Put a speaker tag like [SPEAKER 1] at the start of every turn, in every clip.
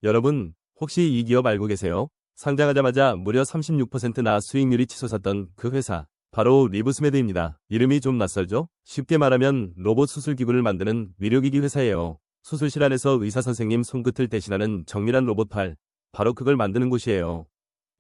[SPEAKER 1] 여러분, 혹시 이 기업 알고 계세요? 상장하자마자 무려 36%나 수익률이 치솟았던 그 회사. 바로 리브스메드입니다. 이름이 좀 낯설죠? 쉽게 말하면 로봇 수술기구를 만드는 의료기기 회사예요. 수술실 안에서 의사 선생님 손끝을 대신하는 정밀한 로봇팔. 바로 그걸 만드는 곳이에요.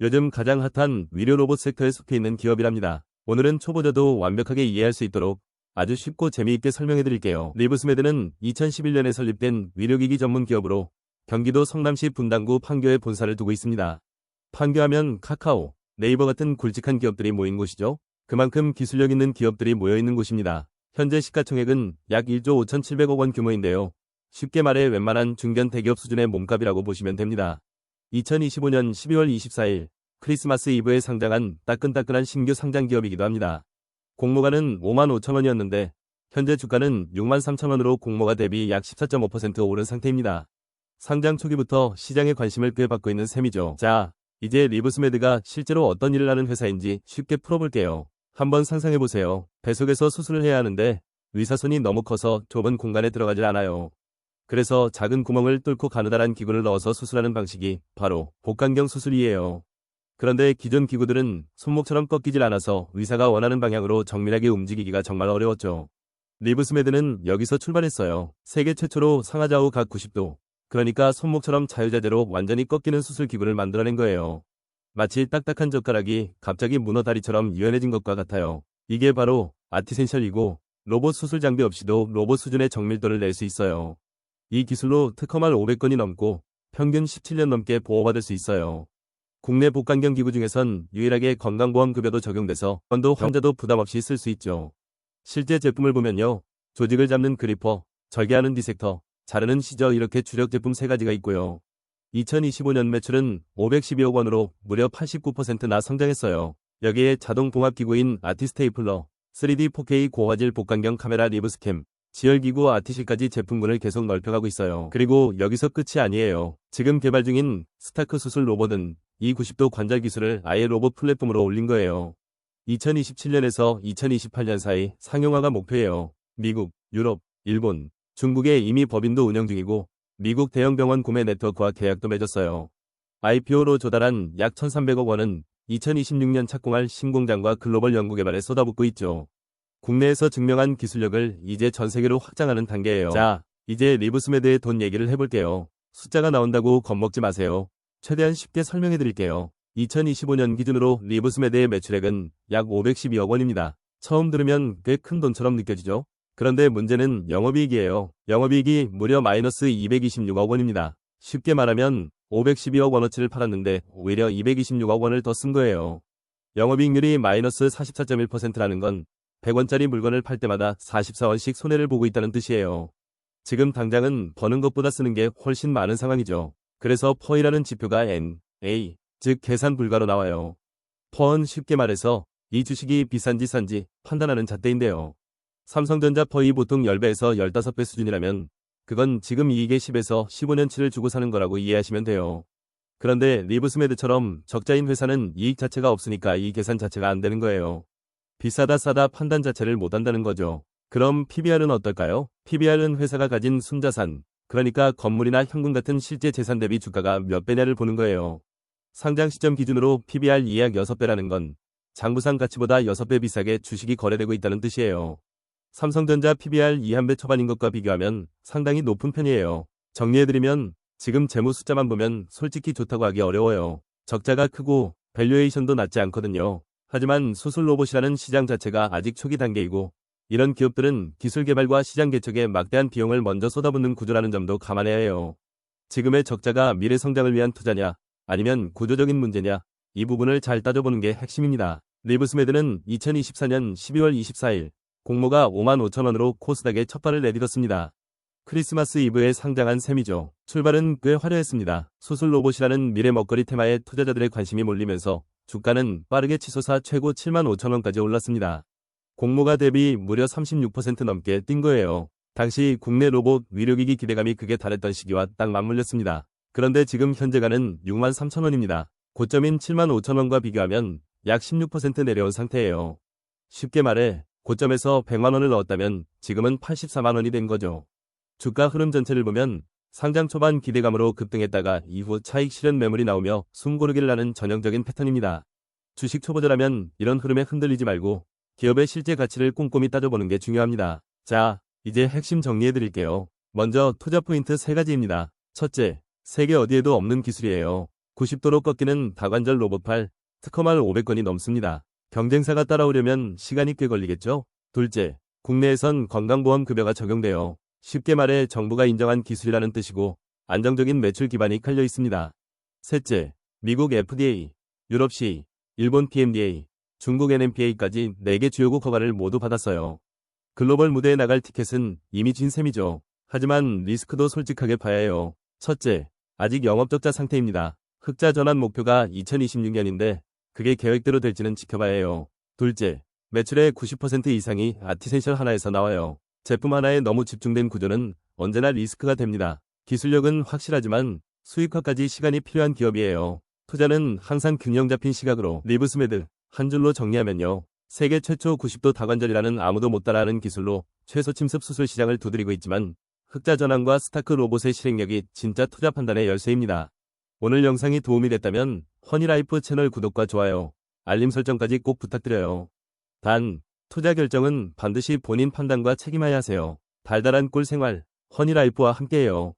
[SPEAKER 1] 요즘 가장 핫한 의료 로봇 섹터에 속해 있는 기업이랍니다. 오늘은 초보자도 완벽하게 이해할 수 있도록 아주 쉽고 재미있게 설명해 드릴게요. 리브스메드는 2011년에 설립된 의료기기 전문 기업으로 경기도 성남시 분당구 판교에 본사를 두고 있습니다. 판교하면 카카오, 네이버 같은 굵직한 기업들이 모인 곳이죠. 그만큼 기술력 있는 기업들이 모여 있는 곳입니다. 현재 시가총액은 약 1조 5,700억 원 규모인데요. 쉽게 말해 웬만한 중견 대기업 수준의 몸값이라고 보시면 됩니다. 2025년 12월 24일 크리스마스 이브에 상장한 따끈따끈한 신규 상장 기업이기도 합니다. 공모가는 5만 5천 원이었는데 현재 주가는 6만 3천 원으로 공모가 대비 약 14.5% 오른 상태입니다. 상장 초기부터 시장의 관심을 꽤 받고 있는 셈이죠. 자, 이제 리브스메드가 실제로 어떤 일을 하는 회사인지 쉽게 풀어볼게요. 한번 상상해보세요. 배 속에서 수술을 해야 하는데 의사손이 너무 커서 좁은 공간에 들어가질 않아요. 그래서 작은 구멍을 뚫고 가느다란 기구를 넣어서 수술하는 방식이 바로 복강경 수술이에요. 그런데 기존 기구들은 손목처럼 꺾이질 않아서 의사가 원하는 방향으로 정밀하게 움직이기가 정말 어려웠죠. 리브스메드는 여기서 출발했어요. 세계 최초로 상하좌우 각 90도, 그러니까 손목처럼 자유자재로 완전히 꺾이는 수술기구를 만들어낸 거예요. 마치 딱딱한 젓가락이 갑자기 문어다리처럼 유연해진 것과 같아요. 이게 바로 아티센셜이고 로봇 수술 장비 없이도 로봇 수준의 정밀도를 낼 수 있어요. 이 기술로 특허만 500건이 넘고 평균 17년 넘게 보호받을 수 있어요. 국내 복강경 기구 중에선 유일하게 건강보험급여도 적용돼서 환자도 부담 없이 쓸 수 있죠. 실제 제품을 보면요. 조직을 잡는 그리퍼, 절개하는 디섹터, 자르는 시저 이렇게 주력 제품 3가지가 있고요. 2025년 매출은 512억 원으로 무려 89%나 성장했어요. 여기에 자동 봉합기구인 아티스테이플러, 3D 4K 고화질 복강경 카메라 리브스캠, 지열기구 아티실까지 제품군을 계속 넓혀가고 있어요. 그리고 여기서 끝이 아니에요. 지금 개발 중인 스타크 수술 로봇은 이 90도 관절 기술을 아예 로봇 플랫폼으로 올린 거예요. 2027년에서 2028년 사이 상용화가 목표예요. 미국, 유럽, 일본, 중국에 이미 법인도 운영 중이고 미국 대형 병원 구매 네트워크와 계약도 맺었어요. IPO로 조달한 약 1,300억 원은 2026년 착공할 신공장과 글로벌 연구개발에 쏟아붓고 있죠. 국내에서 증명한 기술력을 이제 전 세계로 확장하는 단계예요. 자, 이제 리브스메드의 돈 얘기를 해볼게요. 숫자가 나온다고 겁먹지 마세요. 최대한 쉽게 설명해 드릴게요. 2025년 기준으로 리브스메드의 매출액은 약 512억 원입니다. 처음 들으면 꽤 큰 돈처럼 느껴지죠? 그런데 문제는 영업이익이에요. 영업이익이 무려 마이너스 226억 원입니다. 쉽게 말하면 512억 원어치를 팔았는데 오히려 226억 원을 더 쓴 거예요. 영업이익률이 마이너스 44.1%라는 건 100원짜리 물건을 팔 때마다 44원씩 손해를 보고 있다는 뜻이에요. 지금 당장은 버는 것보다 쓰는 게 훨씬 많은 상황이죠. 그래서 퍼이라는 지표가 NA, 즉 계산 불가로 나와요. 퍼은 쉽게 말해서 이 주식이 비싼지 싼지 판단하는 잣대인데요. 삼성전자 퍼이 보통 10배에서 15배 수준이라면 그건 지금 이익의 10에서 15년치를 주고 사는 거라고 이해하시면 돼요. 그런데 리브스메드처럼 적자인 회사는 이익 자체가 없으니까 이 계산 자체가 안 되는 거예요. 비싸다 싸다 판단 자체를 못한다는 거죠. 그럼 PBR은 어떨까요? PBR은 회사가 가진 순자산, 그러니까 건물이나 현금 같은 실제 재산 대비 주가가 몇 배냐를 보는 거예요. 상장 시점 기준으로 PBR 약 6배라는 건 장부상 가치보다 6배 비싸게 주식이 거래되고 있다는 뜻이에요. 삼성전자 PBR 1배 초반인 것과 비교하면 상당히 높은 편이에요. 정리해드리면 지금 재무 숫자만 보면 솔직히 좋다고 하기 어려워요. 적자가 크고 밸류에이션도 낮지 않거든요. 하지만 수술 로봇이라는 시장 자체가 아직 초기 단계이고 이런 기업들은 기술 개발과 시장 개척에 막대한 비용을 먼저 쏟아붓는 구조라는 점도 감안해야 해요. 지금의 적자가 미래 성장을 위한 투자냐 아니면 구조적인 문제냐 이 부분을 잘 따져보는 게 핵심입니다. 리브스메드는 2024년 12월 24일 공모가 5만 5천 원으로 코스닥에 첫 발을 내딛었습니다. 크리스마스 이브에 상장한 셈이죠. 출발은 꽤 화려했습니다. 수술 로봇이라는 미래 먹거리 테마에 투자자들의 관심이 몰리면서 주가는 빠르게 치솟아 최고 7만 5천 원까지 올랐습니다. 공모가 대비 무려 36% 넘게 뛴 거예요. 당시 국내 로봇 의료기기 기대감이 극에 달했던 시기와 딱 맞물렸습니다. 그런데 지금 현재가는 6만 3천 원입니다. 고점인 7만 5천 원과 비교하면 약 16% 내려온 상태예요. 쉽게 말해 고점에서 100만 원을 넣었다면 지금은 84만 원이 된 거죠. 주가 흐름 전체를 보면 상장 초반 기대감으로 급등했다가 이후 차익 실현 매물이 나오며 숨고르기를 하는 전형적인 패턴입니다. 주식 초보자라면 이런 흐름에 흔들리지 말고 기업의 실제 가치를 꼼꼼히 따져보는 게 중요합니다. 자, 이제 핵심 정리해드릴게요. 먼저 투자 포인트 3가지입니다. 첫째, 세계 어디에도 없는 기술이에요. 90도로 꺾이는 다관절 로봇팔, 특허말 500건이 넘습니다. 경쟁사가 따라오려면 시간이 꽤 걸리겠죠? 둘째, 국내에선 건강보험 급여가 적용돼요. 쉽게 말해 정부가 인정한 기술이라는 뜻이고 안정적인 매출 기반이 깔려 있습니다. 셋째, 미국 FDA, 유럽 CE, 일본 PMDA, 중국 NMPA까지 4개 주요국 허가를 모두 받았어요. 글로벌 무대에 나갈 티켓은 이미 진 셈이죠. 하지만 리스크도 솔직하게 봐야 해요. 첫째, 아직 영업적자 상태입니다. 흑자 전환 목표가 2026년인데 그게 계획대로 될지는 지켜봐야 해요. 둘째, 매출의 90% 이상이 아티센셜 하나에서 나와요. 제품 하나에 너무 집중된 구조는 언제나 리스크가 됩니다. 기술력은 확실하지만 수익화까지 시간이 필요한 기업이에요. 투자는 항상 균형 잡힌 시각으로 리브스메드 한 줄로 정리하면요. 세계 최초 90도 다관절이라는 아무도 못 따라하는 기술로 최소 침습 수술 시장을 두드리고 있지만 흑자 전환과 스타크 로봇의 실행력이 진짜 투자 판단의 열쇠입니다. 오늘 영상이 도움이 됐다면 허니라이프 채널 구독과 좋아요, 알림 설정까지 꼭 부탁드려요. 단, 투자 결정은 반드시 본인 판단과 책임하야 하세요. 달달한 꿀 생활, 허니라이프와 함께해요.